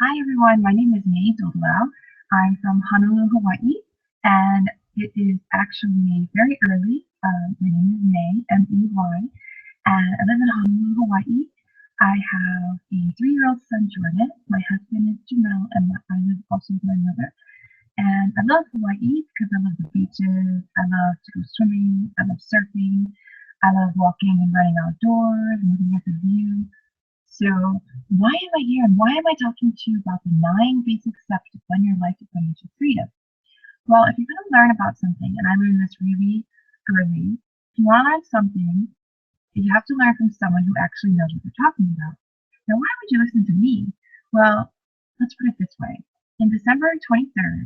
Hi everyone, my name is May Dodwell. I'm from Honolulu, Hawaii, and it is actually very early. My name is May, M-E-Y, and I live in Honolulu, Hawaii. I have a 3-year-old son, Jordan. My husband is Jamel, and I live also with my mother. And I love Hawaii because I love the beaches. I love to go swimming. I love surfing. I love walking and running outdoors and looking at the view. So, why am I here and why am I talking to you about the 9 basic steps to fund your life to financial freedom? Well, if you're going to learn about something, and I learned this really early, if you want to learn something, you have to learn from someone who actually knows what they're talking about. Now, why would you listen to me? Well, let's put it this way. In December 23rd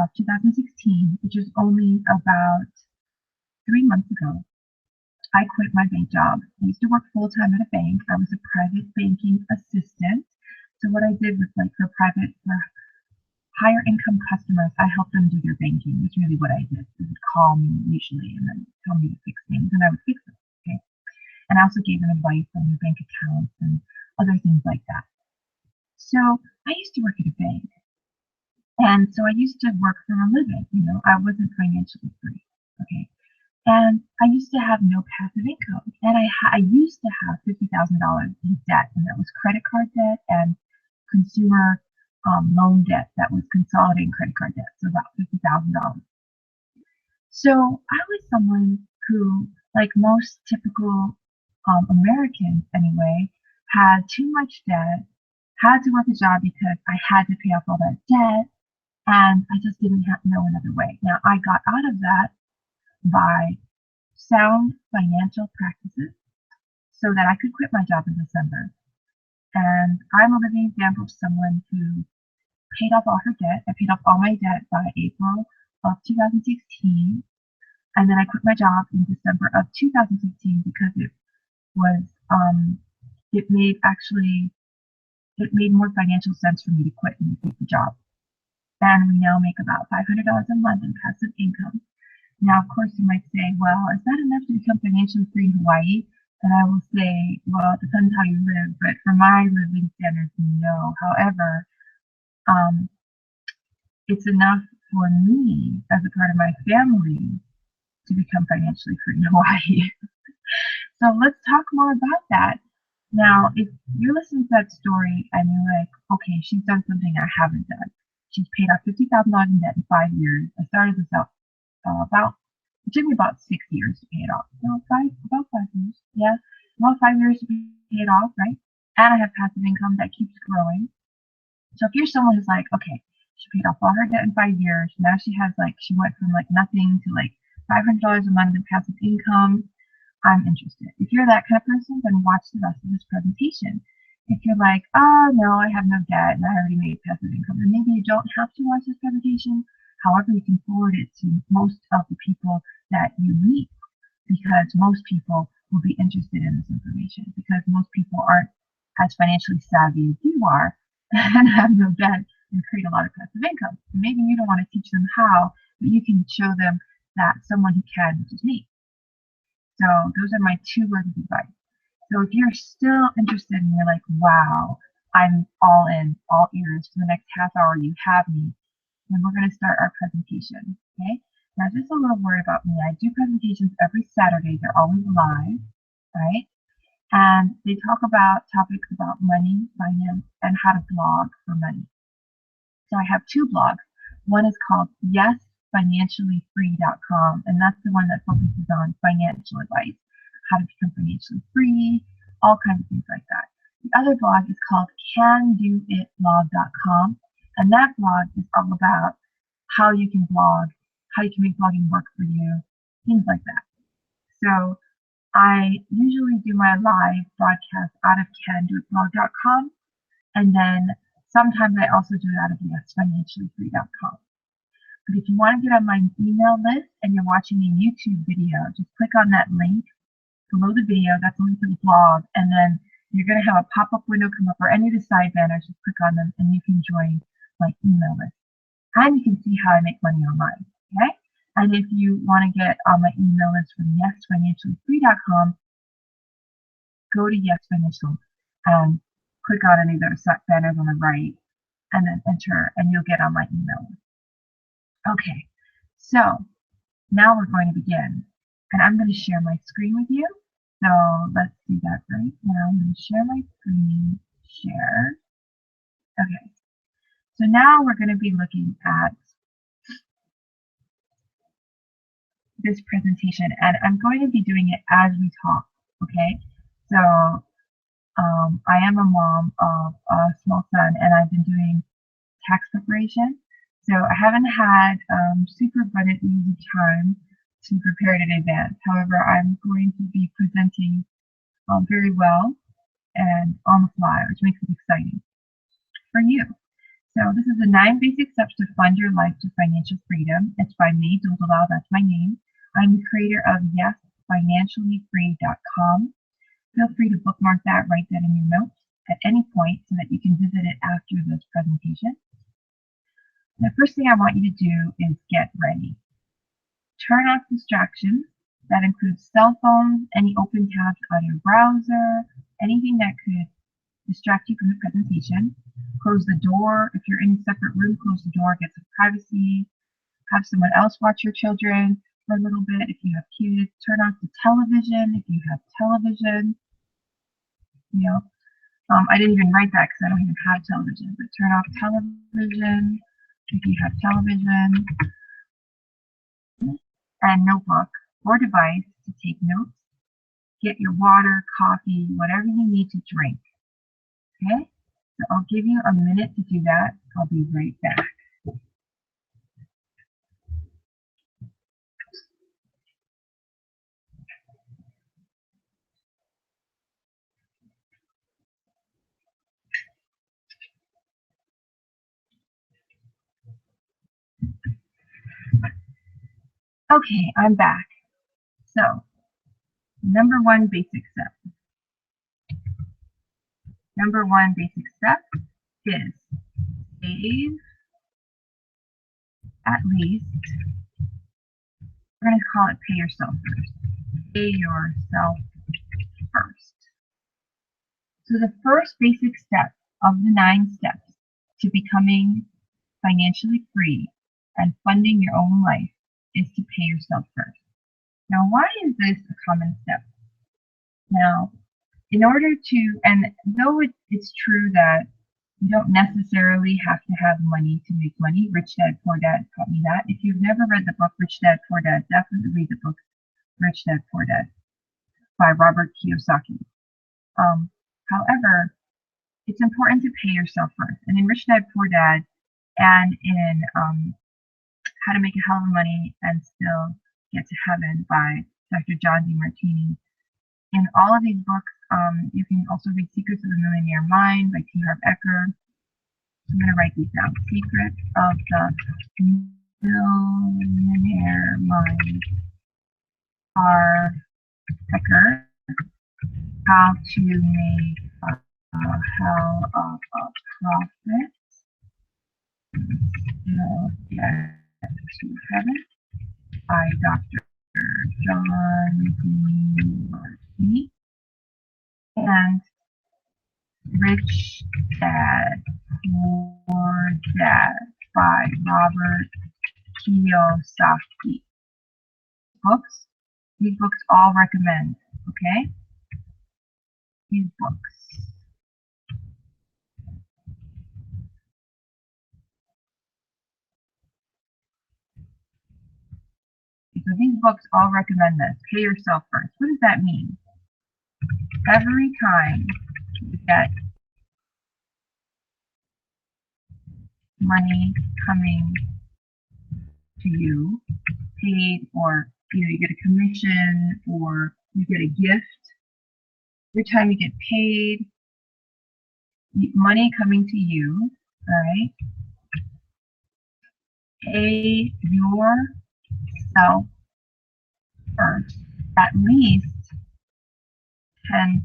of 2016, which is only about 3 months ago, I quit my bank job. I used to work full-time at a bank. I was a private banking assistant. So what I did was for higher income customers, I helped them do their banking. That's really what I did. They would call me usually and then tell me to fix things and I would fix them. Okay. And I also gave them advice on their bank accounts and other things like that. So I used to work at a bank. And so I used to work for a living. I wasn't financially free. Okay. And I used to have no passive income. And I used to have $50,000 in debt, and that was credit card debt and consumer loan debt that was consolidating credit card debt, so about $50,000. So I was someone who, like most typical Americans anyway, had too much debt, had to work a job because I had to pay off all that debt, and I just didn't know another way. Now, I got out of that by sound financial practices so that I could quit my job in December. And I'm a living example of someone who paid off all her debt. I paid off all my debt by April of 2016. And then I quit my job in December of 2016 because was, um, it made more financial sense for me to quit and keep the job. And we now make about $500 a month in passive income. Now, of course, you might say, well, is that enough to become financially free in Hawaii? And I will say, well, it depends how you live, but for my living standards, no. However, it's enough for me as a part of my family to become financially free in Hawaii. So let's talk more about that. Now, if you're listening to that story and you're like, okay, she's done something I haven't done. She's paid off $50,000 in debt in 5 years. I started this out it took me about 6 years to pay it off. No, about 5 years. Yeah, about 5 years to pay it off, right? And I have passive income that keeps growing. So if you're someone who's like, okay, she paid off all her debt in 5 years, now she went from nothing to $500 a month in passive income, I'm interested. If you're that kind of person, then watch the rest of this presentation. If you're like, oh no, I have no debt and I already made passive income, then maybe you don't have to watch this presentation. However, you can forward it to most of the people that you meet because most people will be interested in this information because most people aren't as financially savvy as you are and have no debt and create a lot of passive income. And maybe you don't want to teach them how, but you can show them that someone who can, which is me. So those are my 2 words of advice. So if you're still interested and you're like, wow, I'm all in, all ears for the next half hour, you have me, then we're going to start our presentation. Okay? Now, just a little word about me. I do presentations every Saturday. They're always live, right? And they talk about topics about money, finance, and how to blog for money. So I have 2 blogs. One is called YesFinanciallyFree.com, and that's the one that focuses on financial advice, how to become financially free, all kinds of things like that. The other blog is called CanDoItBlog.com, and that blog is all about how you can blog, how you can make blogging work for you, things like that. So I usually do my live broadcast out of CanDoItBlog.com, and then sometimes I also do it out of YesFinanciallyFree.com. But if you want to get on my email list and you're watching a YouTube video, just click on that link below the video. That's the link to the blog, and then you're going to have a pop-up window come up, or any of the side banners. Just click on them, and you can join my email list. And you can see how I make money online. Okay? And if you want to get on my email list from YesFinanciallyFree.com, go to Yes Financial and click on any of those banners on the right, and then enter, and you'll get on my email. Okay, so now we're going to begin, and I'm going to share my screen with you. So let's do that right now. I'm going to share my screen, share. Okay, so now we're going to be looking at this presentation, and I'm going to be doing it as we talk, okay? So I am a mom of a small son, and I've been doing tax preparation. So I haven't had super abundant easy time to prepare it in advance. However, I'm going to be presenting very well and on the fly, which makes it exciting for you. So this is the 9 basic steps to fund your life to financial freedom. It's by me, Doldelal, that's my name. I'm the creator of YesFinanciallyFree.com. Feel free to bookmark that, write that in your notes at any point so that you can visit it after this presentation. The first thing I want you to do is get ready. Turn off distractions. That includes cell phones, any open tabs on your browser, anything that could distract you from the presentation. Close the door. If you're in a separate room, close the door, get some privacy. Have someone else watch your children for a little bit if you have kids. Turn off the television if you have television. You know, I didn't even write that because I don't even have television, but turn off television if you have television, and notebook or device to take notes. Get your water, coffee, whatever you need to drink. Okay? So I'll give you a minute to do that. I'll be right back. Okay, I'm back. So, number one basic step. Number one basic step is save at least, we're going to call it pay yourself first. Pay yourself first. So the first basic step of the 9 steps to becoming financially free and funding your own life is to pay yourself first. Now, why is this a common step? Now, in order to, and though it's true that you don't necessarily have to have money to make money, Rich Dad Poor Dad taught me that. If you've never read the book Rich Dad Poor Dad, definitely read the book Rich Dad Poor Dad by Robert Kiyosaki. However, it's important to pay yourself first. And in Rich Dad Poor Dad and in How to Make a Hell of Money and Still Get to Heaven by Dr. John Demartini, in all of these books, you can also read Secrets of the Millionaire Mind by T. Harv Eker. I'm going to write these down. Secrets of the Millionaire Mind, Harv Eker. How to Make a Hell of a Profit. Still Get to Heaven by Dr. John Demartini. And Rich Dad Poor Dad by Robert Kiyosaki. These books all recommend, okay? These books. So these books all recommend this. Pay yourself first. What does that mean? Every time you get money coming to you, paid, or you get a commission, or you get a gift, every time you get paid, money coming to you, all right, pay yourself first at least 10%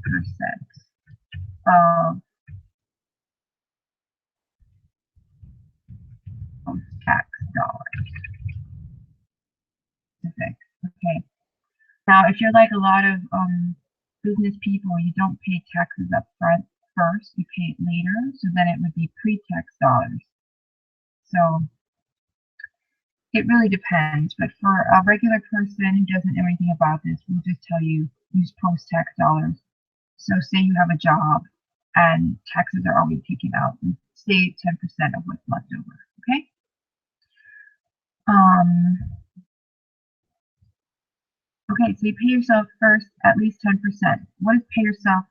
of tax dollars. Okay. Now, if you're like a lot of business people, you don't pay taxes up front first, you pay it later, so then it would be pre-tax dollars. So it really depends, but for a regular person who doesn't know anything about this, we'll just tell you use post-tax dollars. So say you have a job and taxes are already taken out, and save 10% of what's left over, okay? Okay, so you pay yourself first at least 10%. What does pay yourself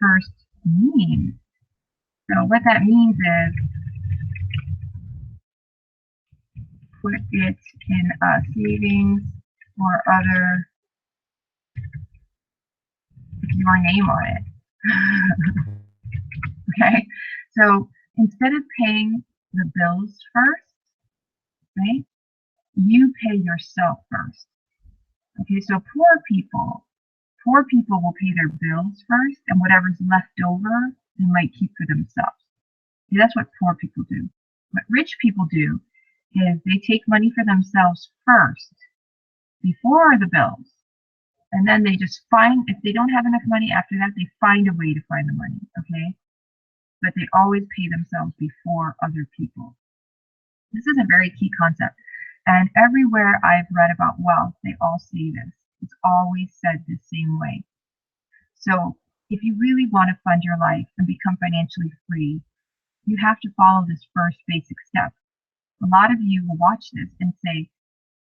first mean? So what that means is put it in a savings or other with your name on it. Okay, so instead of paying the bills first, right, you pay yourself first. Okay, so poor people will pay their bills first, and whatever's left over, they might keep for themselves. See, that's what poor people do. What rich people do is they take money for themselves first, before the bills, and then they just find, if they don't have enough money after that, they find a way to find the money, okay? But they always pay themselves before other people. This is a very key concept. And everywhere I've read about wealth, they all say this. It's always said the same way. So if you really want to fund your life and become financially free, you have to follow this first basic step. A lot of you will watch this and say,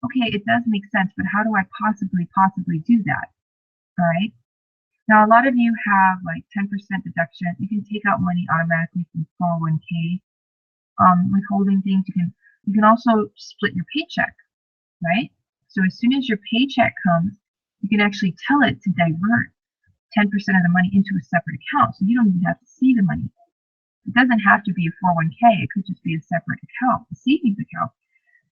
okay, it does make sense, but how do I possibly do that? All right. Now, a lot of you have like 10% deduction. You can take out money automatically from 401k. Withholding things, you can also split your paycheck, right? So as soon as your paycheck comes, you can actually tell it to divert 10% of the money into a separate account, so you don't even have to see the money. It doesn't have to be a 401k. It could just be a separate account, a savings account.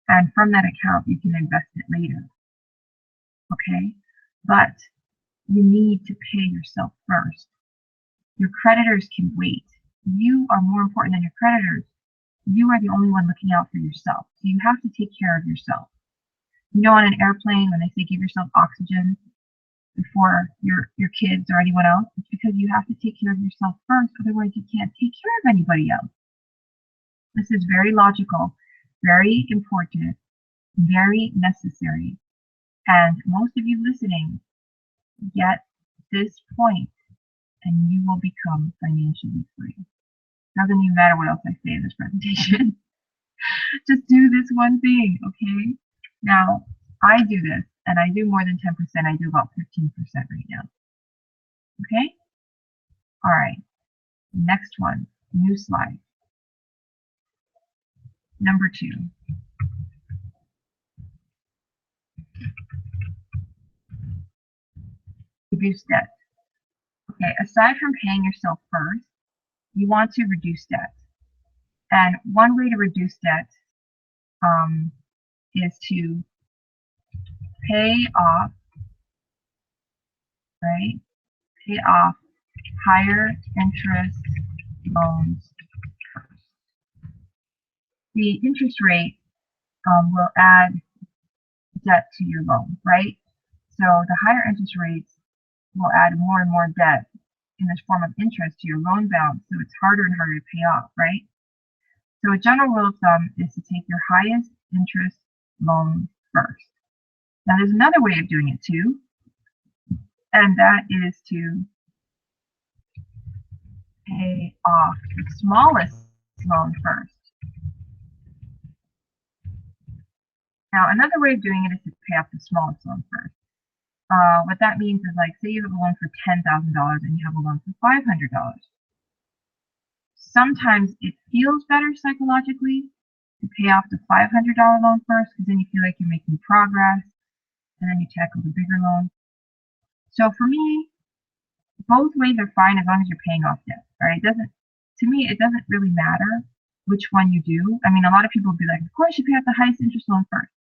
And from that account, you can invest it later. Okay? But you need to pay yourself first. Your creditors can wait. You are more important than your creditors. You are the only one looking out for yourself. So you have to take care of yourself. You know, on an airplane, when they say give yourself oxygen before your kids or anyone else, it's because you have to take care of yourself first. Otherwise, you can't take care of anybody else. This is very logical, very important, very necessary. And most of you listening get this point, and you will become financially free. Doesn't even matter what else I say in this presentation. Just do this one thing, okay? Now, I do this, and I do more than 10%. I do about 15% right now. Okay? All right. Next one, new slide. Number 2. Reduce debt. Okay, aside from paying yourself first, you want to reduce debt. And one way to reduce debt is to pay off, right? Pay off higher interest loans first. The interest rate will add debt to your loan, right? So the higher interest rates will add more and more debt in this form of interest to your loan balance, so it's harder and harder to pay off, right? So a general rule of thumb is to take your highest interest loan first. Now there's another way of doing it too, and that is to pay off the smallest loan first. Now another way of doing it is to pay off the smallest loan first. What that means is, like, say you have a loan for $10,000 and you have a loan for $500. Sometimes it feels better psychologically to pay off the $500 loan first, because then you feel like you're making progress, and then you tackle the bigger loan. So for me, both ways are fine as long as you're paying off debt. Right? To me, it doesn't really matter which one you do. I mean, a lot of people will be like, of course you pay off the highest interest loan first.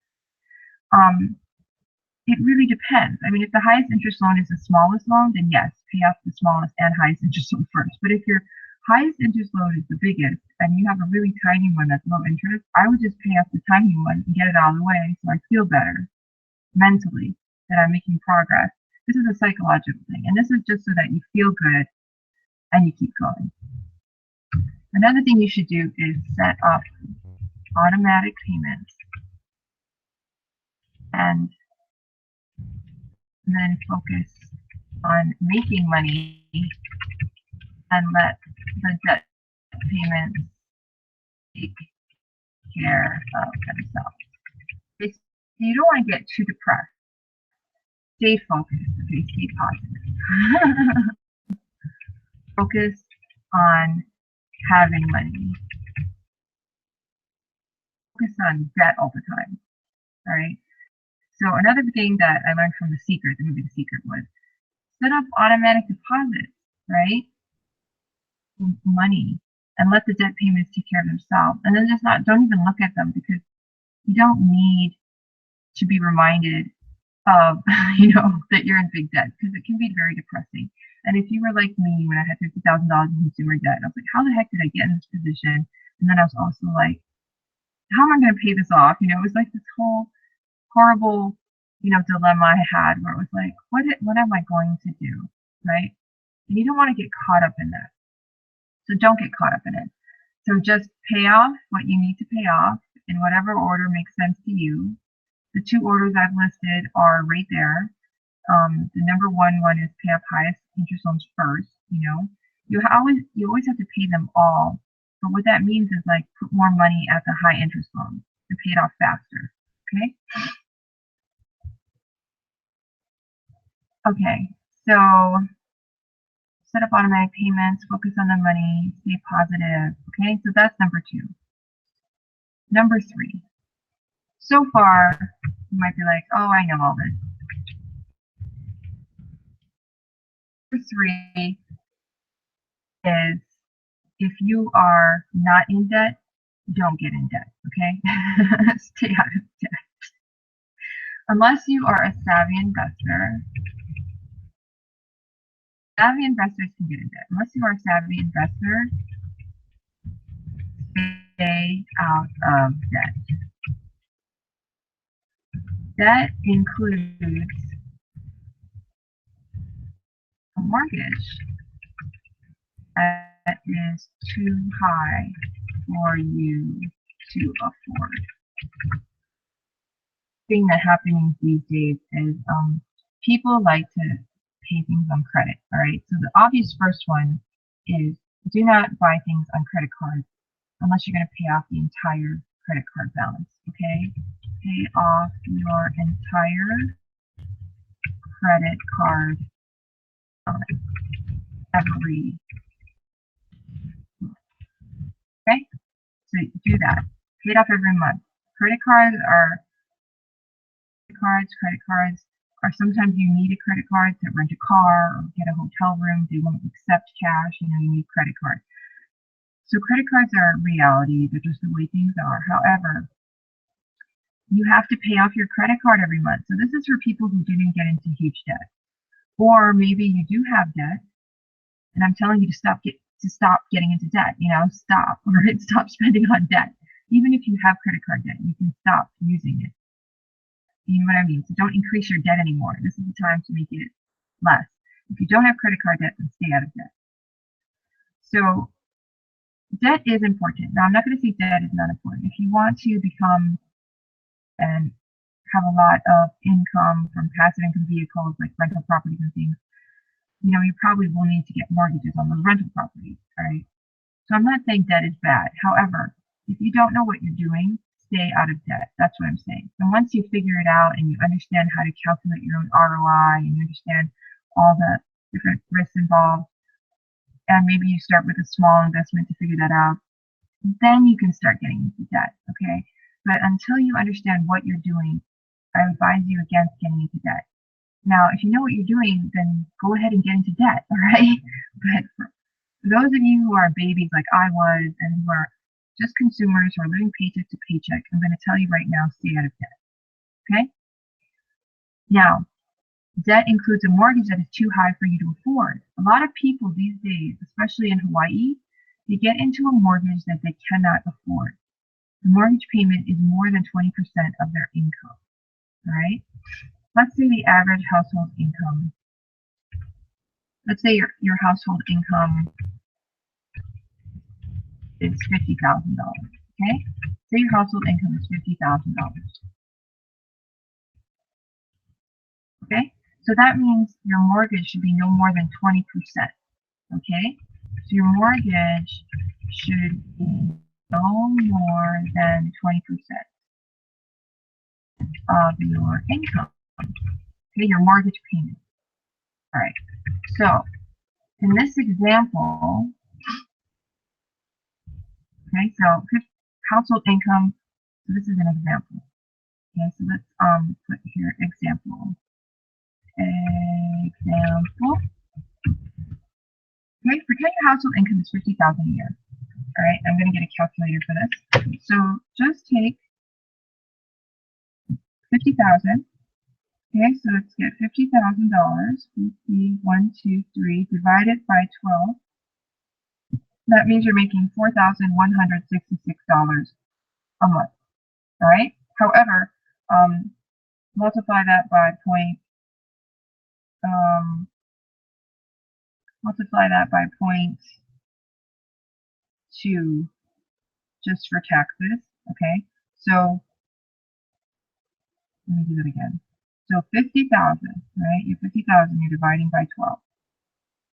It really depends. I mean, if the highest interest loan is the smallest loan, then yes, pay off the smallest and highest interest loan first. But if your highest interest loan is the biggest and you have a really tiny one that's low interest, I would just pay off the tiny one and get it out of the way so I feel better mentally that I'm making progress. This is a psychological thing, and this is just so that you feel good and you keep going. Another thing you should do is set up automatic payments and then focus on making money and let the debt payments take care of themselves. You don't want to get too depressed. Stay focused, okay? Stay positive. Focus on having money. Focus on debt all the time, all right? So another thing that I learned from The Secret, the movie The Secret, was set up automatic deposits, right? Money, and let the debt payments take care of themselves. And then don't even look at them, because you don't need to be reminded of, that you're in big debt, because it can be very depressing. And if you were like me when I had $50,000 in consumer debt, I was like, how the heck did I get in this position? And then I was also like, how am I going to pay this off? It was like this whole horrible, dilemma I had, where it was like, what am I going to do, right? And you don't want to get caught up in that. So don't get caught up in it. So just pay off what you need to pay off in whatever order makes sense to you. The two orders I've listed are right there. The number one is pay off highest interest loans first. You always have to pay them all. But what that means is, like, put more money at the high interest loans to pay it off faster. Okay? Okay, so set up automatic payments, focus on the money, stay positive. Okay, so that's number 2. Number 3. So far, you might be like, oh, I know all this. Number 3 is, if you are not in debt, don't get in debt, okay? Stay out of debt. Unless you are a savvy investor. Savvy investors can get in debt. Unless you are a savvy investor, stay out of debt. Debt includes a mortgage that is too high for you to afford. The thing that's happening these days is people like to pay things on credit, all right? So the obvious first one is, do not buy things on credit cards unless you're going to pay off the entire credit card balance, okay? Pay off your entire credit card balance every month, okay? So do that. Pay it off every month. Credit cards are sometimes you need a credit card to rent a car or get a hotel room. They won't accept cash. You need credit cards. So credit cards are reality. They're just the way things are. However, you have to pay off your credit card every month. So this is for people who didn't get into huge debt. Or maybe you do have debt, and I'm telling you to stop getting into debt. Stop, or stop spending on debt. Even if you have credit card debt, you can stop using it. You know what I mean? So don't increase your debt anymore. This is the time to make it less. If you don't have credit card debt, then stay out of debt. So debt is important. Now, I'm not going to say debt is not important. If you want to become and have a lot of income from passive income vehicles like rental properties and things, you probably will need to get mortgages on those rental properties, right? So I'm not saying debt is bad. However, if you don't know what you're doing, stay out of debt. That's what I'm saying. And once you figure it out and you understand how to calculate your own ROI and you understand all the different risks involved, and maybe you start with a small investment to figure that out, then you can start getting into debt, okay? But until you understand what you're doing, I advise you against getting into debt. Now, if you know what you're doing, then go ahead and get into debt, all right? But for those of you who are babies like I was and who are just consumers who are living paycheck to paycheck, I'm going to tell you right now, stay out of debt, okay? Now, debt includes a mortgage that is too high for you to afford. A lot of people these days, especially in Hawaii, they get into a mortgage that they cannot afford. The mortgage payment is more than 20% of their income, all right? Let's say the average household income let's say your household income is $50,000. Okay, say your household income is $50,000. Okay, so that means your mortgage should be no more than 20%. Okay, so your mortgage should be no more than 20% of your income. Okay, your mortgage payment. All right, so in this example, okay, so household income, so this is an example. Okay, so let's put here example. Okay, pretend your household income is $50,000 a year. All right, I'm going to get a calculator for this. So just take 50,000. Okay, so let's get $50,000. 1, 2, 3, divided by 12. That means you're making $4,166 a month. All right. However, multiply that by point. Multiply that by 0.2 just for taxes. Okay. So let me do it again. So 50,000, right? You're 50,000. You're dividing by 12.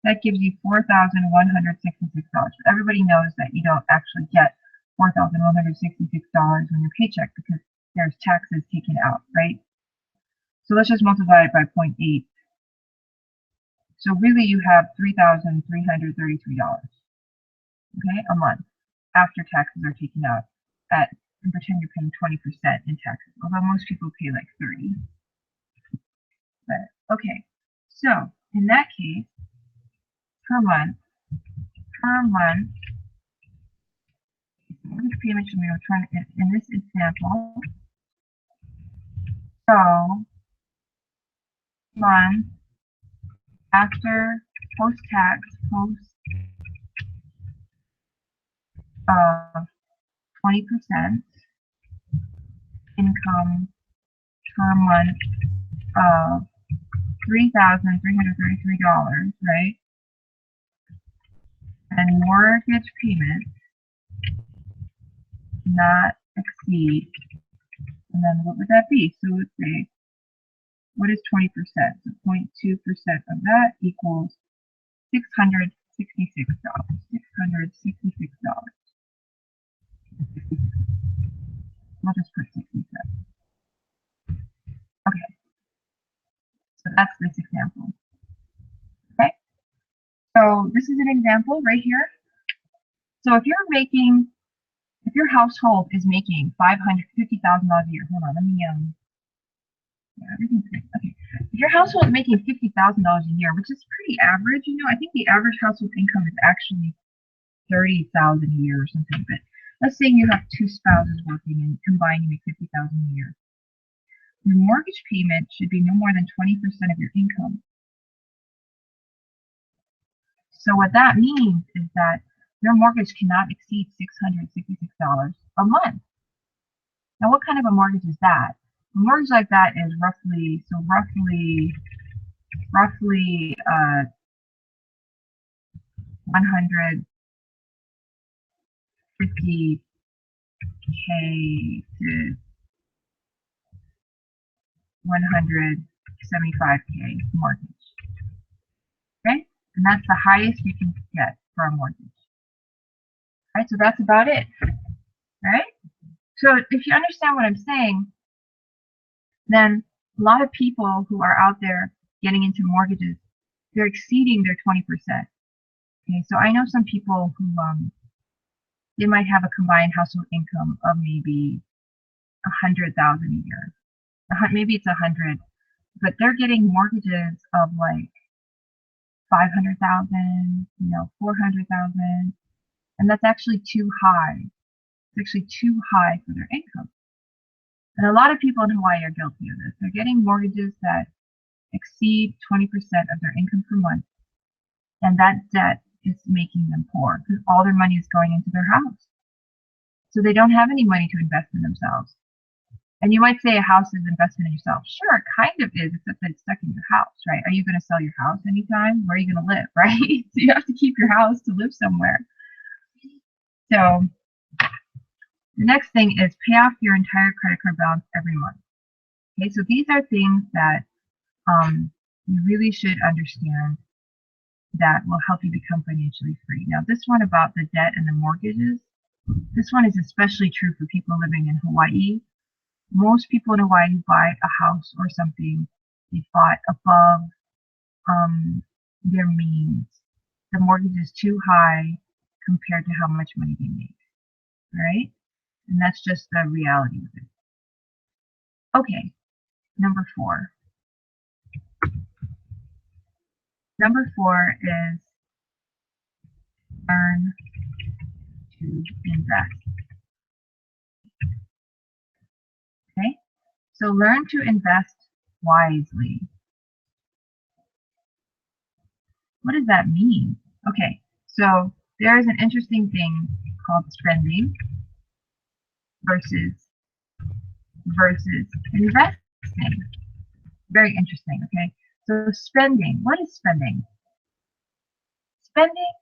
That gives you $4,166. Everybody knows that you don't actually get $4,166 on your paycheck because there's taxes taken out, right? So let's just multiply it by 0.8. So really you have $3,333, okay, a month after taxes are taken out. And pretend you're paying 20% in taxes, although most people pay like 30. But okay, so in that case, per month, mortgage payment should be returned in this example. So month after post-tax, of 20% income per month of $3,333, right? And mortgage payment not exceed, and then what would that be? So let's say, what is 20%? So 0.2% of that equals $666. $666. We'll just put 67. Okay. So that's this example. Okay. So this is an example right here. So if your household is making $550,000 a year, hold on, let me yeah, everything's good. Okay. If your household is making $50,000 a year, which is pretty average, I think the average household income is actually $30,000 a year or something. But let's say you have two spouses working and combined you make $50,000 a year. Your mortgage payment should be no more than 20% of your income. So what that means is that your mortgage cannot exceed $666 a month. Now, what kind of a mortgage is that? A mortgage like that is roughly 150K to 175K mortgage. Okay, and that's the highest you can get for a mortgage. All right, so that's about it. All right, so if you understand what I'm saying, then a lot of people who are out there getting into mortgages, they're exceeding their 20%. Okay, so I know some people who they might have a combined household income of maybe $100,000 a year. Maybe it's 100, but they're getting mortgages of like 500,000, 400,000, and that's actually too high. It's actually too high for their income. And a lot of people in Hawaii are guilty of this. They're getting mortgages that exceed 20% of their income per month, and that debt is making them poor because all their money is going into their house. So they don't have any money to invest in themselves. And you might say a house is investment in yourself. Sure, it kind of is, except that it's stuck in your house, right? Are you going to sell your house anytime? Where are you going to live, right? So you have to keep your house to live somewhere. So the next thing is pay off your entire credit card balance every month. Okay, so these are things that you really should understand that will help you become financially free. Now, this one about the debt and the mortgages, this one is especially true for people living in Hawaii. Most people in Hawaii buy a house or something they bought above their means. The mortgage is too high compared to how much money they make, right? And that's just the reality of it. Okay, number 4. Number 4 is learn to invest. Okay, so learn to invest wisely. What does that mean? Okay, so there is an interesting thing called spending versus investing. Very interesting, okay? So spending, what is spending? Spending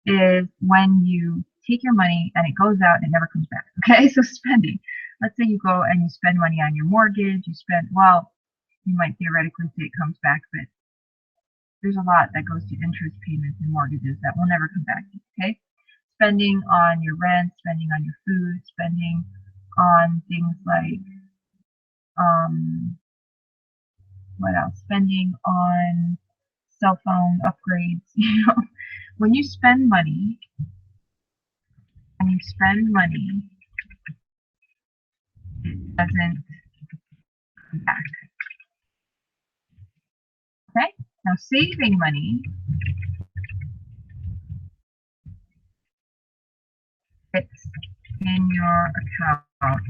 is when you take your money and it goes out and it never comes back, okay? So spending. Let's say you go and you spend money on your mortgage, you spend, well, you might theoretically say it comes back, but there's a lot that goes to interest payments and mortgages that will never come back, okay? Spending on your rent, spending on your food, spending on things like, what else? Spending on cell phone upgrades, you know? When you spend money, it doesn't come back, okay? Now saving money, it's in your account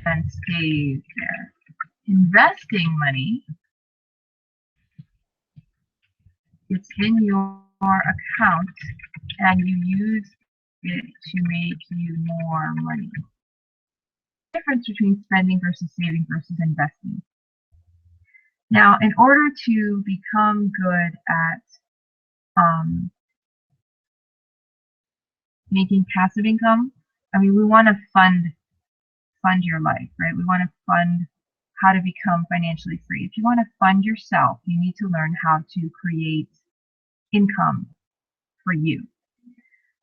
and stays there. Investing money, it's in your account and you use it to make you more money. The difference between spending versus saving versus investing. Now, in order to become good at making passive income, I mean, we want to fund your life, right? We want to fund how to become financially free. If you want to fund yourself, you need to learn how to create income for you.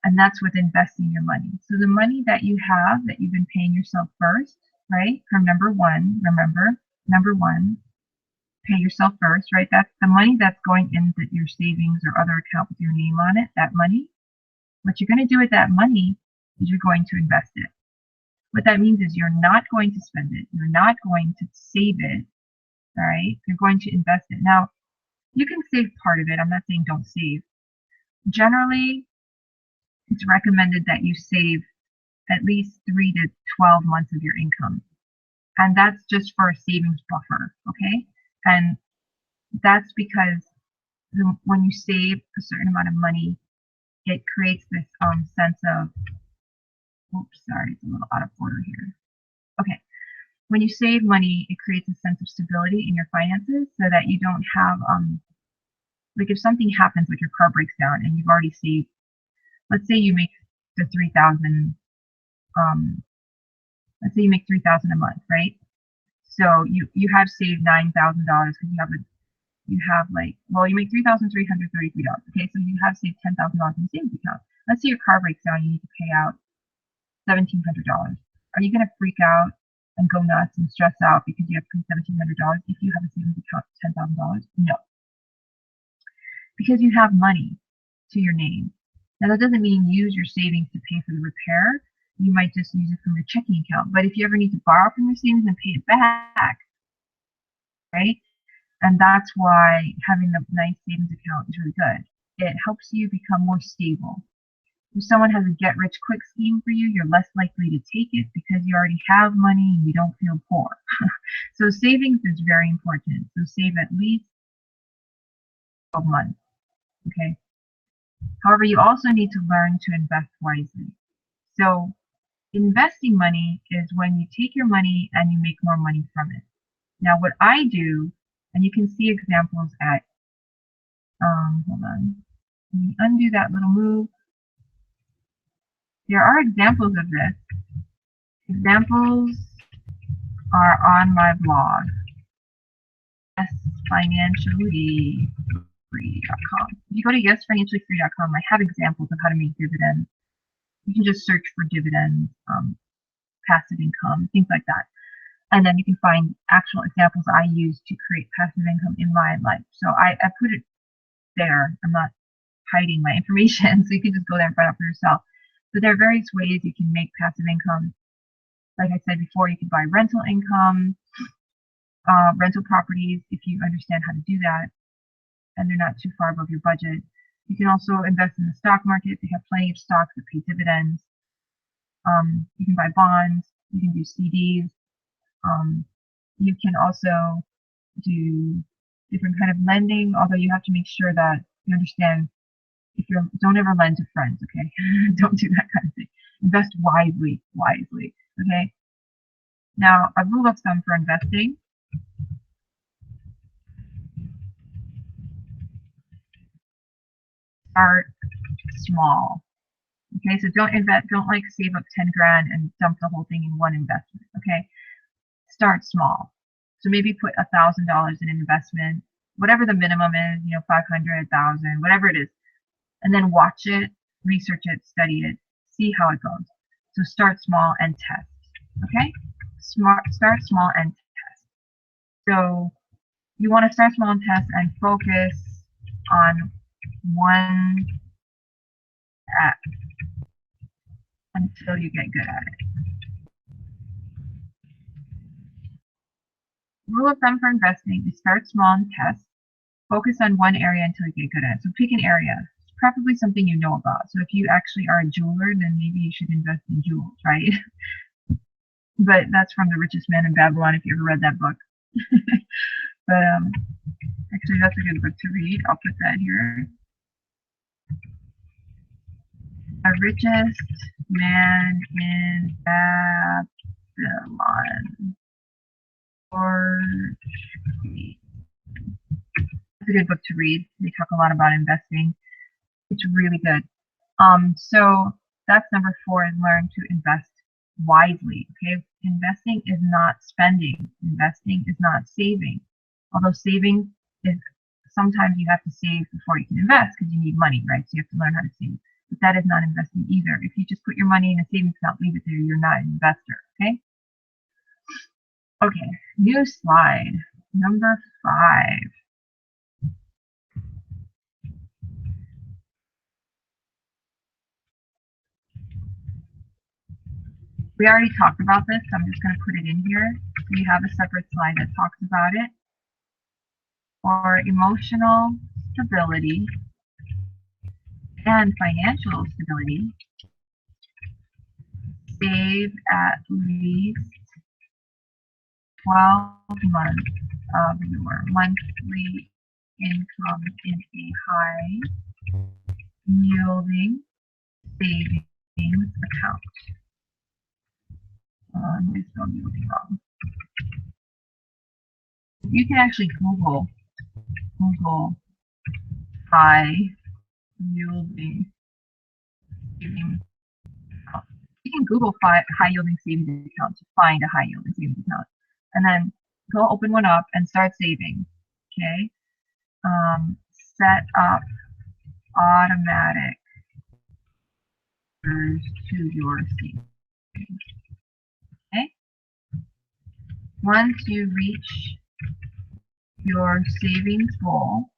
And that's with investing your money. So the money that you have that you've been paying yourself first, right? From number 1, remember, number 1, pay yourself first, right? That's the money that's going into your savings or other account with your name on it, that money. What you're going to do with that money is you're going to invest it. What that means is you're not going to spend it. You're not going to save it, all right? You're going to invest it. Now, you can save part of it. I'm not saying don't save. Generally, it's recommended that you save at least 3 to 12 months of your income. And that's just for a savings buffer, okay? And that's because when you save a certain amount of money, it creates this sense of, oops, sorry, it's a little out of order here. Okay, when you save money, it creates a sense of stability in your finances so that you don't have, like if something happens, like your car breaks down and you've already saved, let's say you make the 3,000, let's say you make 3,000 a month, right? So you have saved $9,000 because you have like, well, you make $3,333. Okay, so you have saved $10,000 in savings account. Let's say your car breaks down, you need to pay out $1,700. Are you going to freak out and go nuts and stress out because you have to pay $1,700 if you have a savings account of $10,000? No, because you have money to your name. Now that doesn't mean use your savings to pay for the repair. You might just use it from your checking account. But if you ever need to borrow from your savings and pay it back, right? And that's why having a nice savings account is really good. It helps you become more stable. If someone has a get-rich-quick scheme for you, you're less likely to take it because you already have money and you don't feel poor. So savings is very important. So save at least 12 months, okay? However, you also need to learn to invest wisely. So Investing money is when you take your money and you make more money from it. Now, what I do, and you can see examples at, hold on, let me undo that little move. There are examples of this. Examples are on my blog, yesfinanciallyfree.com. If you go to yesfinanciallyfree.com, I have examples of how to make dividends. You can just search for dividends, passive income, things like that. And then you can find actual examples I use to create passive income in my life. So I put it there. I'm not hiding my information, so you can just go there and find out for yourself. But there are various ways you can make passive income. Like I said before, you can buy rental income, rental properties if you understand how to do that, and they're not too far above your budget. You can also invest in the stock market. They have plenty of stocks that pay dividends. You can buy bonds. You can do CDs. You can also do different kind of lending, although you have to make sure that you understand if you're, don't ever lend to friends, okay? Don't do that kind of thing. Invest wisely, okay? Now, a rule of thumb for investing. Start small. Okay, so don't like save up 10 grand and dump the whole thing in one investment. Okay, start small. So maybe put $1,000 in an investment, whatever the minimum is, 500, 1,000, whatever it is, and then watch it, research it, study it, see how it goes. So start small and test. Okay, start small and test. So you want to start small and test and focus on one app until you get good at it. Rule of thumb for investing is start small and test. Focus on one area until you get good at it. So pick an area, preferably something you know about. So if you actually are a jeweler, then maybe you should invest in jewels, right? But that's from The Richest Man in Babylon, if you ever read that book. But actually, that's a good book to read. I'll put that here. The Richest Man in Babylon. It's a good book to read. They talk a lot about investing. It's really good. So that's number 4, is learn to invest wisely. Okay, investing is not spending. Investing is not saving. Although saving is, sometimes you have to save before you can invest because you need money, right? So you have to learn how to save. But that is not investing either. If you just put your money in a savings account, leave it there, you're not an investor. Okay. Okay, new slide. Number 5. We already talked about this, so I'm just going to put it in here. We have a separate slide that talks about it. For emotional stability and financial stability, save at least 12 months of your monthly income in a high yielding savings account. I spelled yielding wrong. You can actually Google high yielding savings account. You can Google high yielding savings account to find a high yielding savings account, and then go open one up and start saving. Okay, set up automatic to your savings. Okay, once you reach your savings goal,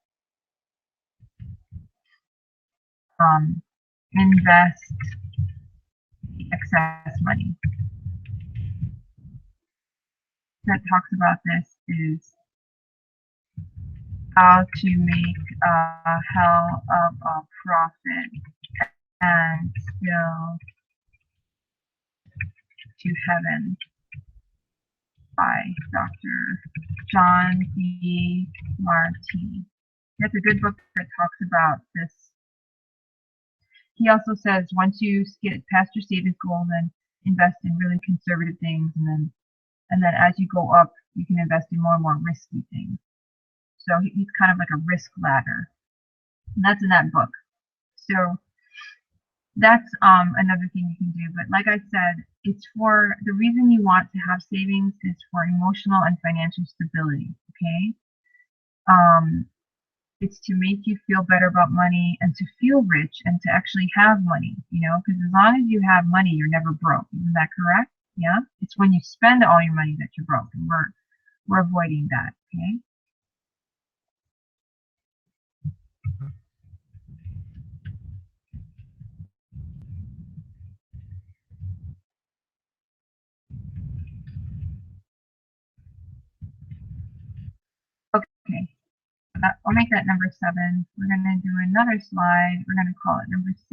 invest excess money. That talks about this is how to make a hell of a profit and still to heaven by Dr. John Demartini. That's a good book that talks about this. He also says once you get past your savings goal, then invest in really conservative things, and then as you go up, you can invest in more and more risky things. So he's kind of like a risk ladder. And that's in that book. So that's another thing you can do. But like I said, it's for the reason you want to have savings is for emotional and financial stability. Okay. It's to make you feel better about money and to feel rich and to actually have money, you know, because as long as you have money, you're never broke. Isn't that correct? Yeah. It's when you spend all your money that you're broke, and we're avoiding that. Okay. Okay. I'll make that number 7. We're going to do another slide. We're going to call it number 6.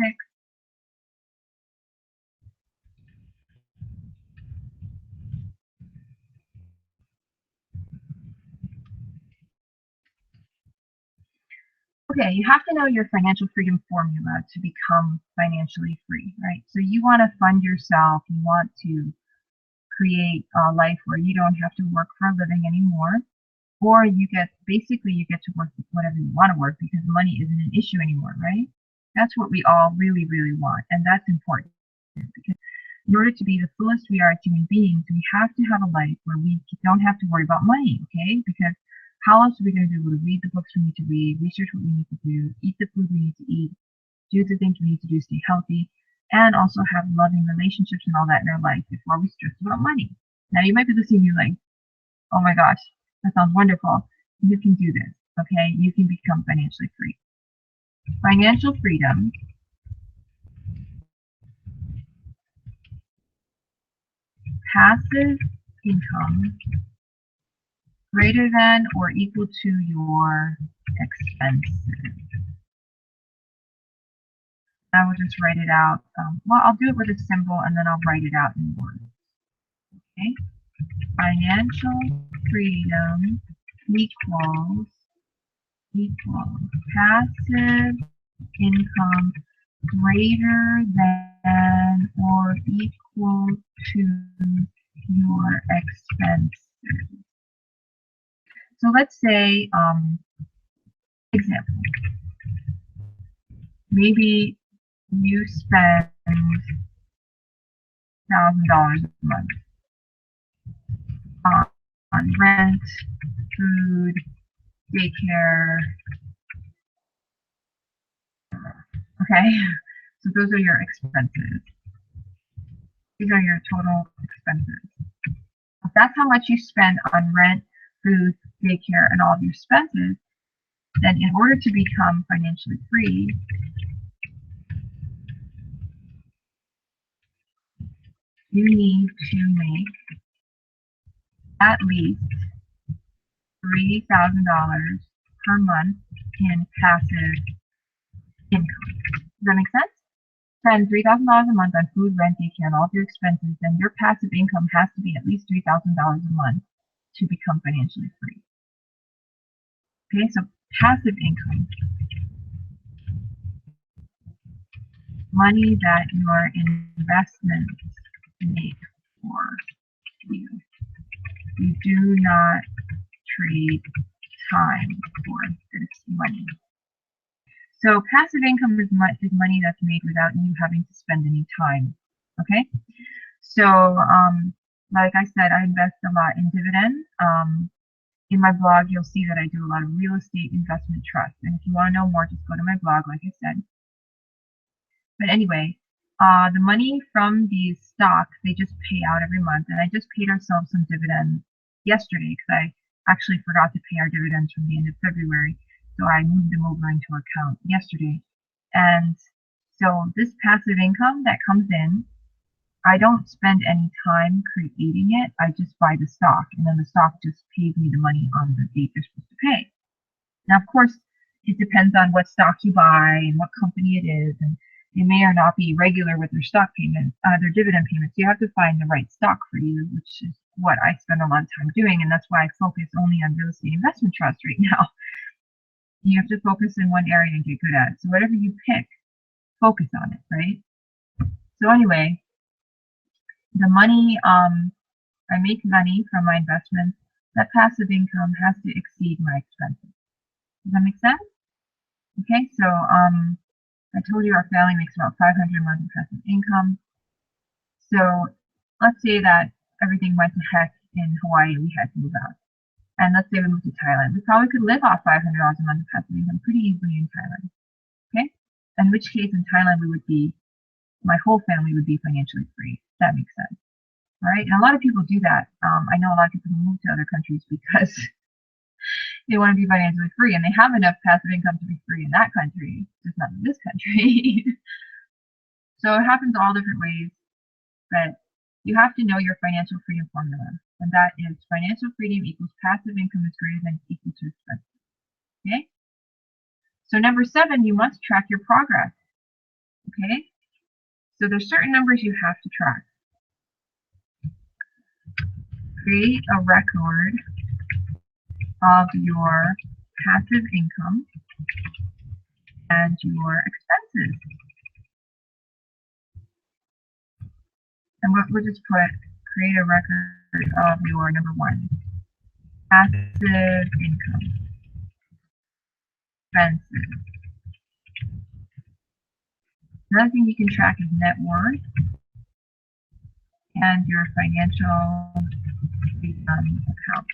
Okay, you have to know your financial freedom formula to become financially free, right? So you want to fund yourself. You want to create a life where you don't have to work for a living anymore, or you get to work whatever you want to work because money isn't an issue anymore, right? That's what we all really, really want, and that's important because in order to be the fullest we are as human beings, we have to have a life where we don't have to worry about money, okay? Because how else are we going to be able to read the books we need to read, research what we need to do, eat the food we need to eat, do the things we need to do, stay healthy, and also have loving relationships and all that in our life before we stress about money? Now, you might be listening to me like, oh my gosh, that sounds wonderful. You can do this, okay? You can become financially free. Financial freedom passive income greater than or equal to your expenses. I will just write it out. Well, I'll do it with a symbol and then I'll write it out in words. Okay? Financial freedom equals passive income greater than or equal to your expenses. So let's say, example, maybe you spend $1,000 a month on rent, food, daycare. Okay, so those are your expenses. These are your total expenses. If that's how much you spend on rent, food, daycare, and all of your expenses, then in order to become financially free, you need to make at least $3,000 per month in passive income. Does that make sense? Spend $3,000 a month on food, rent, daycare, and all of your expenses, then your passive income has to be at least $3,000 a month to become financially free. Okay, so passive income, money that your investments make for you. You do not trade time for this money. So passive income is money that's made without you having to spend any time. Okay, so like I said, I invest a lot in dividends. In my blog, you'll see that I do a lot of real estate investment trusts. And if you want to know more, just go to my blog, like I said. But anyway, the money from these stocks, they just pay out every month. And I just paid ourselves some dividends yesterday because I actually forgot to pay our dividends from the end of February. So I moved them over into our account yesterday. And so this passive income that comes in, I don't spend any time creating it. I just buy the stock, and then the stock just pays me the money on the date they're supposed to pay. Now, of course, it depends on what stock you buy and what company it is, and they may or not be regular with their stock payments, their dividend payments. You have to find the right stock for you, which is what I spend a lot of time doing, and that's why I focus only on real estate investment trusts right now. You have to focus in one area and get good at it. So whatever you pick, focus on it, right? So anyway, the money, I make money from my investments, that passive income has to exceed my expenses. Does that make sense? Okay, so I told you our family makes about $500 a month in passive income. So let's say that everything went to heck in Hawaii, we had to move out. And let's say we moved to Thailand. We probably could live off $500 a month in passive income pretty easily in Thailand. Okay? In which case in Thailand my whole family would be financially free. That makes sense. All right? And a lot of people do that. I know a lot of people move to other countries because they want to be financially free and they have enough passive income to be free in that country, just not in this country. So it happens all different ways, but you have to know your financial freedom formula, and that is financial freedom equals passive income is greater than equal to expenses. Okay? So number 7, you must track your progress. Okay? So there's certain numbers you have to track. Create a record of your passive income and your expenses. And we'll just put create a record of your number 1, passive income, expenses. Another thing you can track is net worth and your financial freedom account.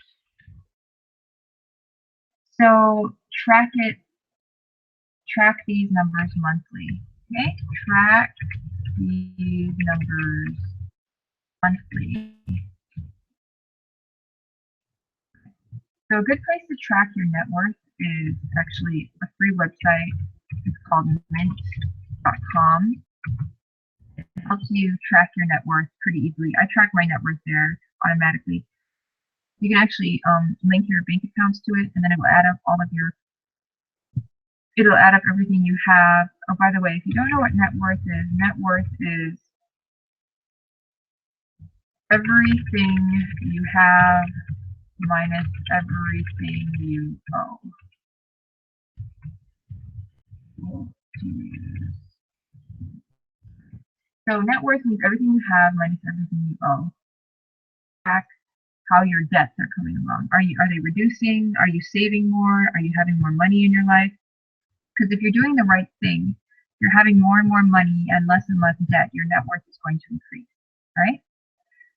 So track these numbers monthly. Okay, track these numbers monthly. So a good place to track your net worth is actually a free website. It's called mint.com. It helps you track your net worth pretty easily. I track my net worth there automatically. You can actually link your bank accounts to it, and then it will add up it'll add up everything you have. Oh, by the way, if you don't know what net worth is everything you have minus everything you owe. So net worth means everything you have minus everything you owe. Track how your debts are coming along. Are they reducing? Are you saving more? Are you having more money in your life? Because if you're doing the right thing, you're having more and more money and less debt, your net worth is going to increase, right?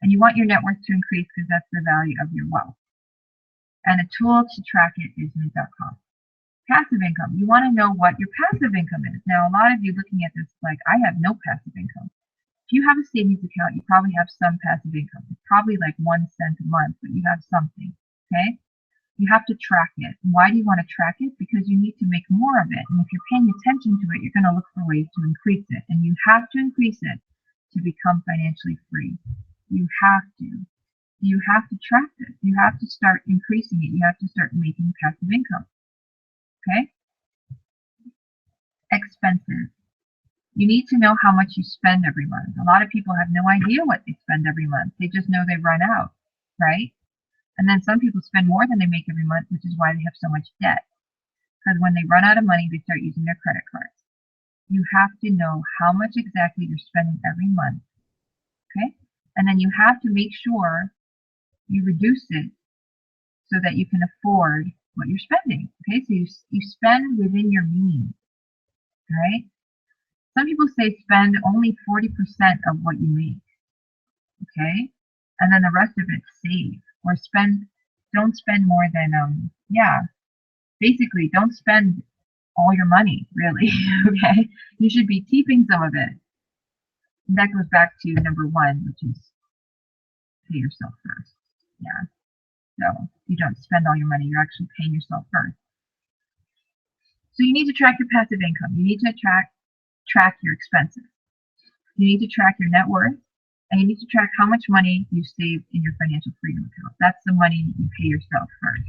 And you want your net worth to increase because that's the value of your wealth. And a tool to track it is mint.com. Passive income. You want to know what your passive income is. Now, a lot of you looking at this like, I have no passive income. If you have a savings account, you probably have some passive income. It's probably like 1 cent a month, but you have something, okay? You have to track it. Why do you want to track it? Because you need to make more of it. And if you're paying attention to it, you're going to look for ways to increase it. And you have to increase it to become financially free. You have to. You have to track it. You have to start increasing it. You have to start making passive income. Okay? Expenses. You need to know how much you spend every month. A lot of people have no idea what they spend every month. They just know they run out, right? And then some people spend more than they make every month, which is why they have so much debt. Because when they run out of money, they start using their credit cards. You have to know how much exactly you're spending every month. Okay? And then you have to make sure you reduce it so that you can afford what you're spending. Okay? So you spend within your means. Right? Some people say spend only 40% of what you make. Okay? And then the rest of it save. Or don't spend more than, basically don't spend all your money, really, okay? You should be keeping some of it. And that goes back to number 1, which is pay yourself first. Yeah. So you don't spend all your money, you're actually paying yourself first. So you need to track your passive income. You need to track your expenses. You need to track your net worth. And you need to track how much money you save in your financial freedom account. That's the money you pay yourself first.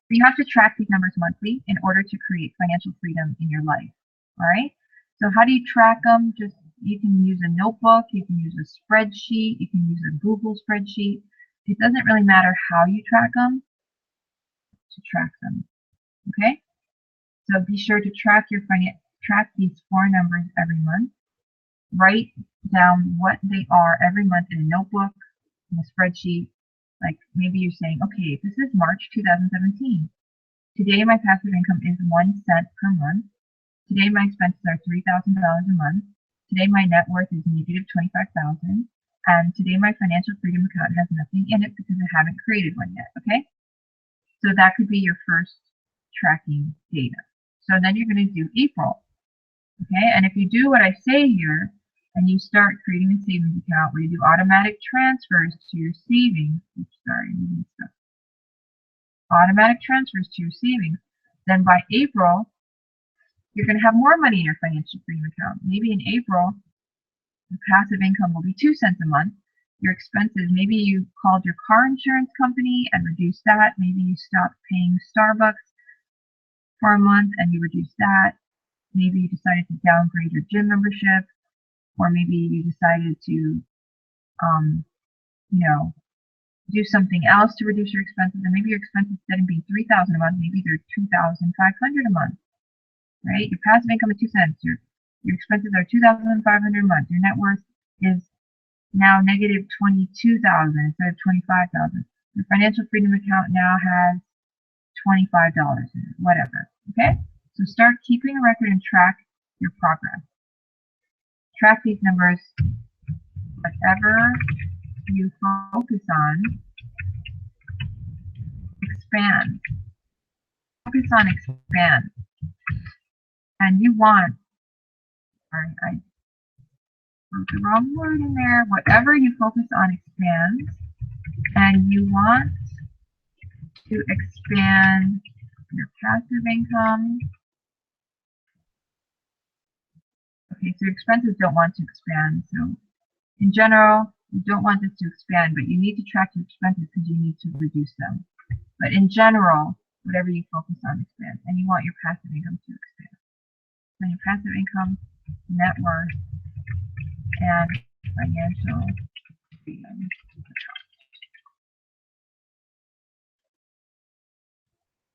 So you have to track these numbers monthly in order to create financial freedom in your life. All right? So how do you track them? You can use a notebook, you can use a spreadsheet, you can use a Google spreadsheet. It doesn't really matter how you track them. to track them. Okay? So be sure to track these 4 numbers every month. Write down what they are every month in a notebook, in a spreadsheet. Like maybe you're saying, okay, this is March 2017. Today my passive income is 1 cent per month. Today my expenses are $3,000 a month. Today my net worth is negative 25,000. And today my financial freedom account has nothing in it because I haven't created one yet. Okay? So that could be your first tracking data. So then you're going to do April. Okay? And if you do what I say here, and you start creating a savings account where you do automatic transfers to your savings, automatic transfers to your savings, then by April, you're going to have more money in your financial freedom account. Maybe in April, the passive income will be 2 cents a month. Your expenses, maybe you called your car insurance company and reduced that. Maybe you stopped paying Starbucks for a month and you reduced that. Maybe you decided to downgrade your gym membership, or maybe you decided to, do something else to reduce your expenses. And maybe your expenses, instead of being $3,000 a month, maybe they're $2,500 a month. Right? Your passive income is 2 cents. Your expenses are $2,500 a month. Your net worth is now negative $22,000 instead of $25,000. Your financial freedom account now has $25 in it, whatever. Okay? So start keeping a record and track your progress. Track these numbers. Whatever you focus on, expand. Focus on expand. And you want, sorry, I wrote the wrong word in there. Whatever you focus on expands, and you want to expand your passive income. Okay, so your expenses don't want to expand. So in general, you don't want this to expand, but you need to track your expenses because you need to reduce them. But in general, whatever you focus on expands, and you want your passive income to expand. So your passive income, net worth, and financial freedom account.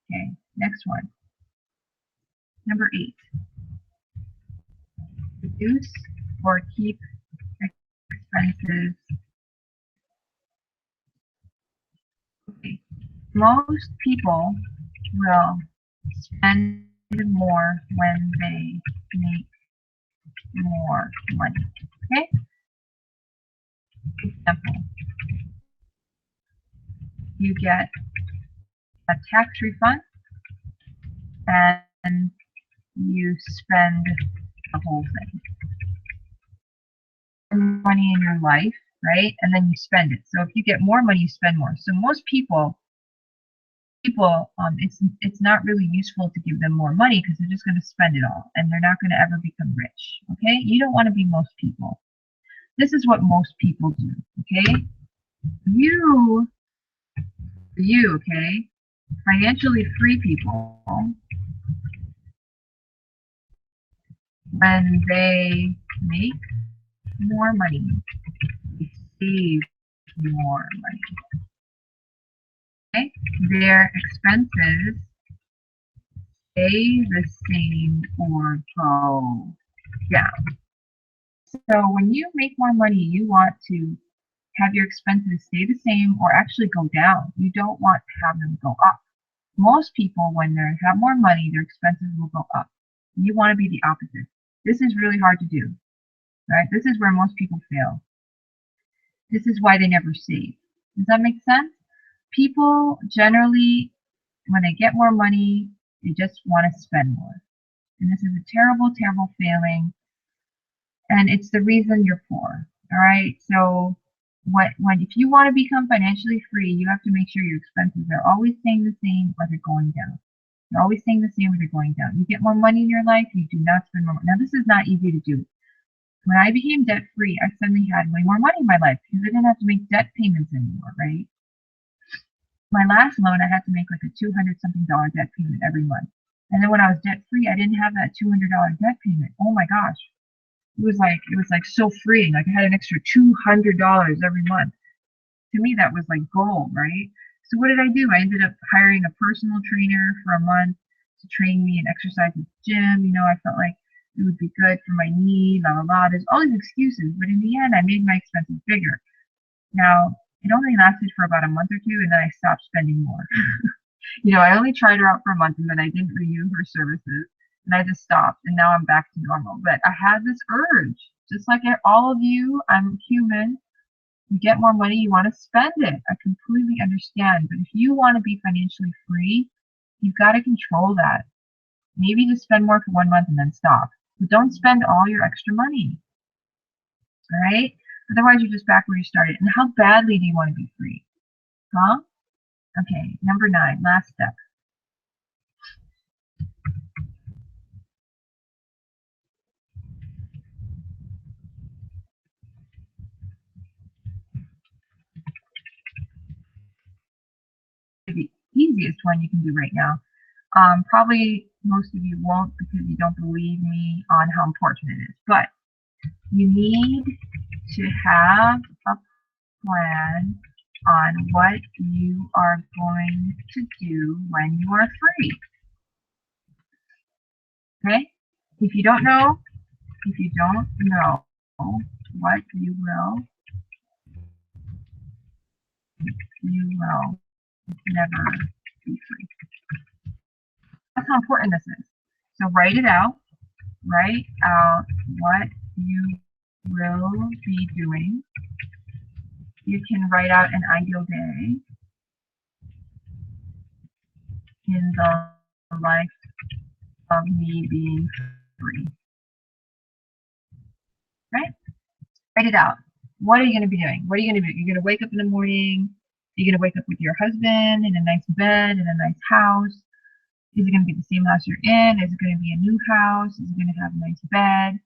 Okay, next one. Number 8. Reduce or keep expenses. Okay. Most people will spend more when they make more money. Okay? Example. You get a tax refund and you spend the whole thing. Money in your life, right? And then you spend it. So if you get more money, you spend more. So most people, it's not really useful to give them more money because they're just going to spend it all and they're not going to ever become rich. Okay? You don't want to be most people. This is what most people do. Okay? You, okay? Financially free people, when they make more money, they save more money. Okay? Their expenses stay the same or go down. So when you make more money, you want to have your expenses stay the same or actually go down. You don't want to have them go up. Most people, when they have more money, their expenses will go up. You want to be the opposite. This is really hard to do, right? This is where most people fail. This is why they never save. Does that make sense? People generally, when they get more money, they just want to spend more. And this is a terrible, terrible failing. And it's the reason you're poor. All right. So if you want to become financially free, you have to make sure your expenses are always staying the same or they're going down. They're always staying the same or they're going down. You get more money in your life, you do not spend more money. Now, this is not easy to do. When I became debt free, I suddenly had way more money in my life because I didn't have to make debt payments anymore, right? My last loan, I had to make like a $200-something debt payment every month. And then when I was debt free, I didn't have that $200 debt payment. Oh my gosh. It was like so freeing. Like I had an extra $200 every month. To me, that was like gold, right? So what did I do? I ended up hiring a personal trainer for a month to train me in exercise at the gym. I felt like it would be good for my knee, la la la. There's all these excuses, but in the end, I made my expenses bigger. Now, it only lasted for about a month or two, and then I stopped spending more. I only tried her out for a month, and then I didn't renew her services, and I just stopped, and now I'm back to normal. But I had this urge, just like all of you. I'm human. You get more money, you want to spend it. I completely understand. But if you want to be financially free, you've got to control that. Maybe just spend more for 1 month and then stop. But don't spend all your extra money. All right? Otherwise, you're just back where you started. And how badly do you want to be free? Huh? Okay, number 9, last step. The easiest one you can do right now. Probably most of you won't because you don't believe me on how important it is. But you need to have a plan on what you are going to do when you are free. Okay? If you don't know what you will never be free. That's how important this is. So write it out. Write out what you will be doing. You can write out an ideal day in the life of me being free. Right? Write it out. What are you going to be doing? What are you going to do? You're going to wake up in the morning. You're going to wake up with your husband in a nice bed, in a nice house. Is it going to be the same house you're in? Is it going to be a new house? Is it going to have a nice bed?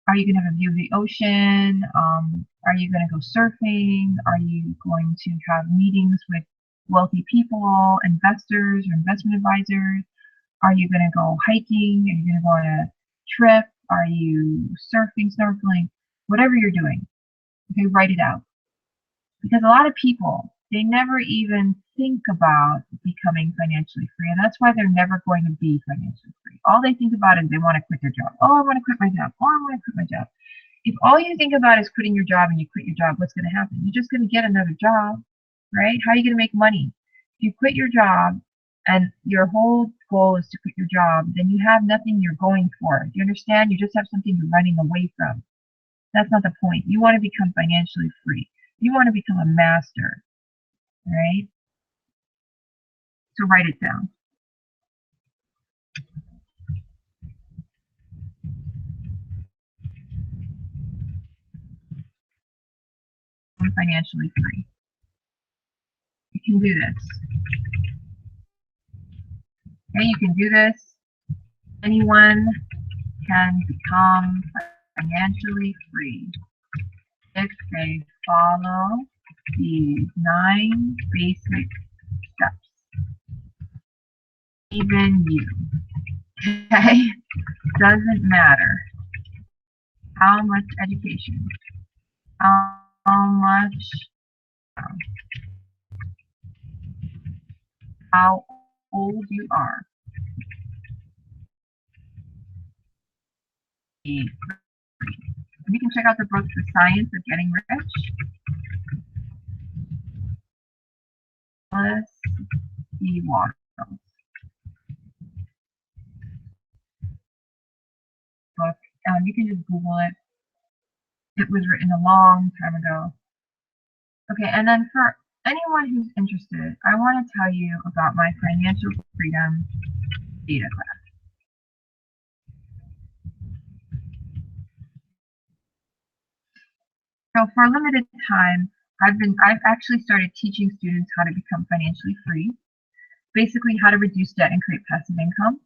Are you going to have a view of the ocean? Are you going to go surfing? Are you going to have meetings with wealthy people, investors, or investment advisors? Are you going to go hiking? Are you going to go on a trip? Are you surfing, snorkeling? Whatever you're doing, okay, write it out. Because a lot of people, they never even think about becoming financially free, and that's why they're never going to be financially free. All they think about is they want to quit their job. Oh, I want to quit my job. Oh, I want to quit my job. If all you think about is quitting your job and you quit your job, what's going to happen? You're just going to get another job, right? How are you going to make money? If you quit your job and your whole goal is to quit your job, then you have nothing you're going for. Do you understand? You just have something you're running away from. That's not the point. You want to become financially free. You want to become a master, right? So write it down. I'm financially free. You can do this. Okay, you can do this. Anyone can become financially free if they follow these 9 basic steps. Even you. Okay? Doesn't matter how much education, how much, how old you are. You can check out the book, The Science of Getting Rich. Alice E. Wattles. Book. You can just Google it. It was written a long time ago. Okay, and then for anyone who's interested, I want to tell you about my Financial Freedom Beta class. So for a limited time, I've actually started teaching students how to become financially free. Basically, how to reduce debt and create passive income.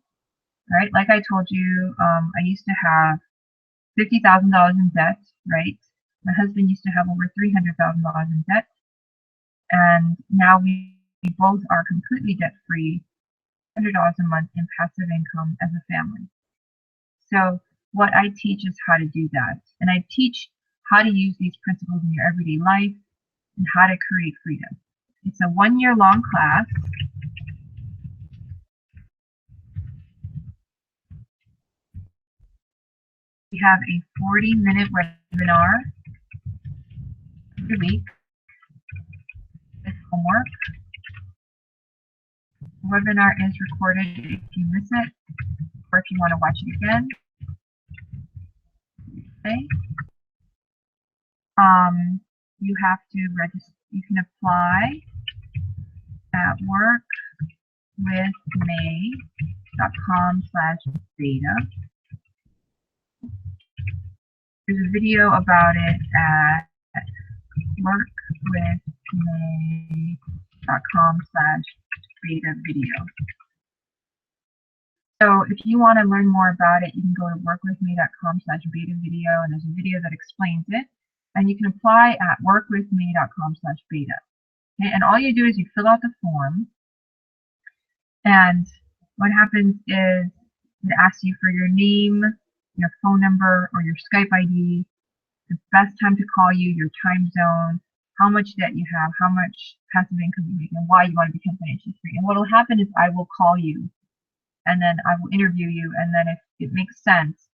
Right? Like I told you, I used to have $50,000 in debt. Right? My husband used to have over $300,000 in debt, and now we both are completely debt free, $100 a month in passive income as a family. So what I teach is how to do that, and I teach how to use these principles in your everyday life and how to create freedom. It's a 1-year long class. We have a 40-minute webinar every week with homework. The webinar is recorded if you miss it or if you want to watch it again. Okay. You have to register. You can apply at workwithmay.com/beta. There's a video about it at workwithmay.com/beta video. So if you want to learn more about it, you can go to workwithmay.com/beta video, and there's a video that explains it. And you can apply at workwithmay.com/beta. Okay, and all you do is you fill out the form, and what happens is it asks you for your name, your phone number, or your Skype ID, the best time to call you, your time zone, how much debt you have, how much passive income you make, and why you want to become financially free. And what will happen is I will call you, and then I will interview you, and then if it makes sense,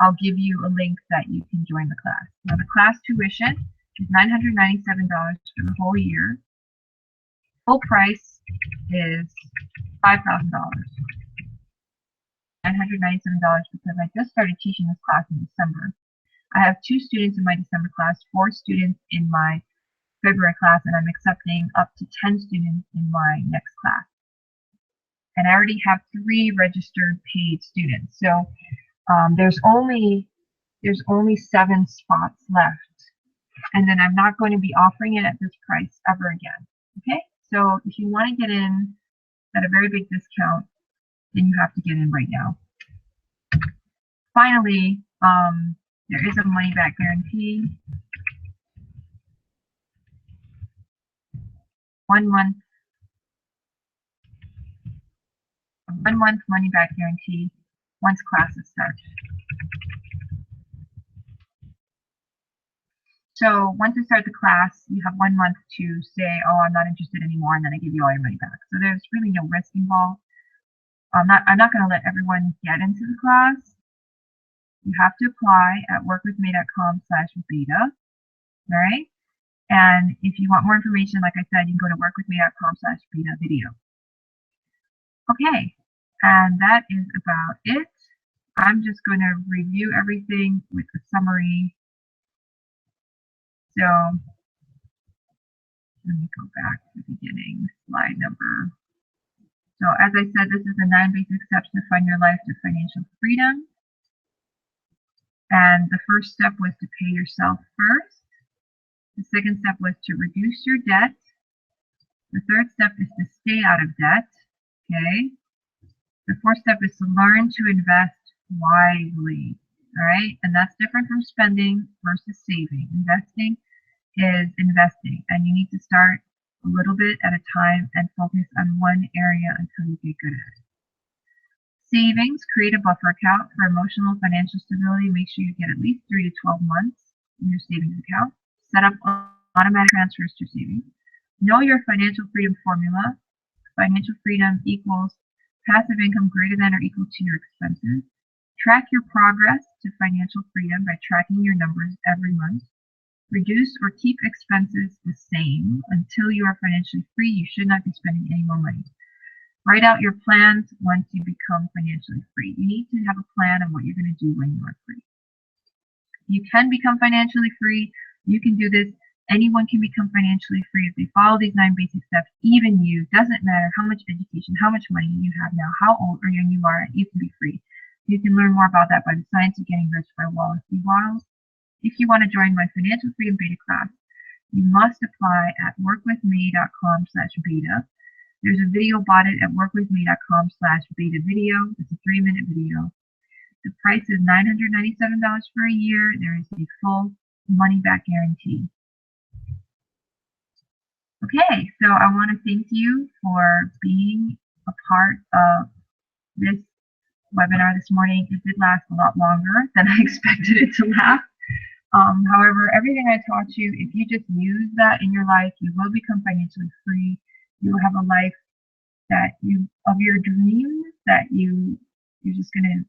I'll give you a link that you can join the class. Now the class tuition is $997 for the whole year. Full price is $5,000. $997 because I just started teaching this class in December. I have 2 students in my December class, 4 students in my February class, and I'm accepting up to 10 students in my next class. And I already have 3 registered paid students. So there's only 7 spots left, and then I'm not going to be offering it at this price ever again. Okay, so if you want to get in at a very big discount, then you have to get in right now. Finally, there is a money back guarantee. 1 month money back guarantee once classes start. So once you start the class, you have 1 month to say, oh, I'm not interested anymore, and then I give you all your money back. So there's really no risk involved. I'm not going to let everyone get into the class. You have to apply at workwithmay.com/beta. All right. And if you want more information, like I said, you can go to workwithmay.com/beta video. Okay. And that is about it. I'm just going to review everything with a summary. So let me go back to the beginning, slide number. So as I said, this is the 9 basic steps to fund your life to financial freedom. And the first step was to pay yourself first. The second step was to reduce your debt. The third step is to stay out of debt. Okay. The fourth step is to learn to invest wisely. All right. And that's different from spending versus saving. Investing is investing, and you need to start a little bit at a time and focus on one area until you get good at it. Savings, create a buffer account for emotional financial stability. Make sure you get at least 3 to 12 months in your savings account. Set up automatic transfers to savings. Know your financial freedom formula. Financial freedom equals passive income greater than or equal to your expenses. Track your progress to financial freedom by tracking your numbers every month. Reduce or keep expenses the same until you are financially free. You should not be spending any more money. Write out your plans once you become financially free. You need to have a plan of what you're going to do when you are free. You can become financially free. You can do this. Anyone can become financially free if they follow these 9 basic steps. Even you. Doesn't matter how much education, how much money you have now, how old or young you are, you can be free. You can learn more about that by The Science of Getting Rich by Wallace D. Wattles. If you want to join my Financial Freedom Beta class, you must apply at workwithmay.com/beta. There's a video about it at workwithmay.com/beta video. It's a 3-minute video. The price is $997 for a year. There is a full money back guarantee. Okay, so I want to thank you for being a part of this webinar this morning. It did last a lot longer than I expected it to last. However, everything I taught you, if you just use that in your life, you will become financially free. You will have a life that you of your dreams that you're just gonna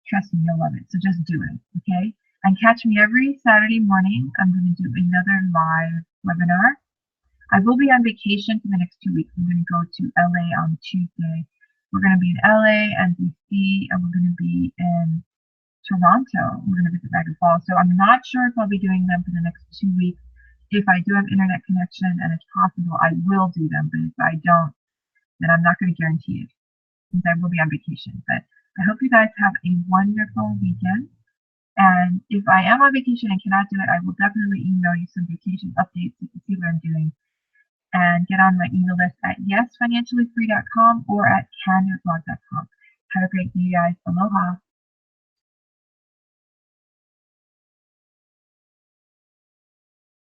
trust me, you'll love it. So just do it, okay? And catch me every Saturday morning. I'm gonna do another live webinar. I will be on vacation for the next 2 weeks. I'm gonna go to LA on Tuesday. We're gonna be in LA and DC, and we're gonna be in Toronto. We're gonna visit Niagara Falls. So I'm not sure if I'll be doing them for the next 2 weeks. If I do have internet connection and it's possible, I will do them. But if I don't, then I'm not going to guarantee it since I will be on vacation. But I hope you guys have a wonderful weekend. And if I am on vacation and cannot do it, I will definitely email you some vacation updates so you can see what I'm doing. And get on my email list at yesfinanciallyfree.com or at canvablog.com. Have a great day, guys. Aloha.